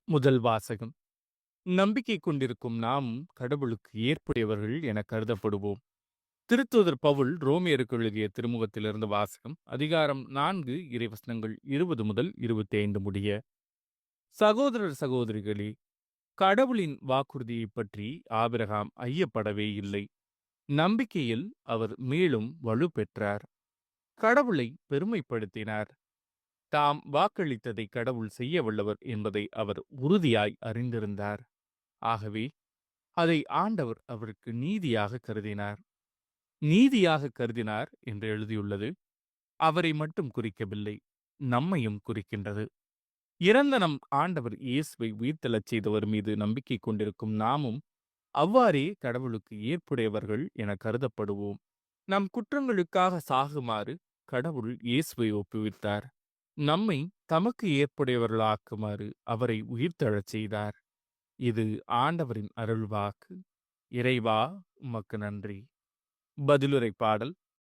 முதல் வாசகம். நம்பிக்கை கொண்டிருக்கும் நாம் கடவுளுக்கு ஏற்புடையவர்கள் என கருதப்படுவோம். திருத்தூதர் பவுல் ரோமியருக்கு எழுதிய திருமுகத்திலிருந்து வாசகம். அதிகாரம் 4 இறைவசனங்கள் 20 முதல் 25 முடிய. சகோதரர் சகோதரிகளே, கடவுளின் வாக்குறுதியைப் பற்றி ஆபிரகாம் ஐயப்படவே இல்லை. நம்பிக்கையில் அவர் மேலும் வலுப்பெற்றார். கடவுளை பெருமைப்படுத்தினார். தாம் வாக்களித்ததை கடவுள் செய்ய வல்லவர் என்பதை அவர் உறுதியாய் அறிந்திருந்தார். ஆகவே அதை ஆண்டவர் அவருக்கு நீதியாக கருதினார். நீதியாக கருதினார் என்று எழுதியுள்ளது அவரை மட்டும் குறிக்கவில்லை, நம்மையும் குறிக்கின்றது. இறந்த நம் ஆண்டவர் இயேசுவை உயிர்த்தெழச் செய்தவர் மீது நம்பிக்கை கொண்டிருக்கும் நாமும் அவ்வாறே கடவுளுக்கு ஏற்புடையவர்கள் என கருதப்படுவோம். நம் குற்றங்களுக்காக சாகுமாறு கடவுள் இயேசுவை ஒப்புவித்தார். நம்மை தமக்கு ஏற்புடையவர்களாக்குமாறு அவரை உயிர்த்தெழச் செய்தார். இது ஆண்டவரின் அருள்வாக்கு. இறைவா, உமக்கு நன்றி. பதிலுரை பாடல்.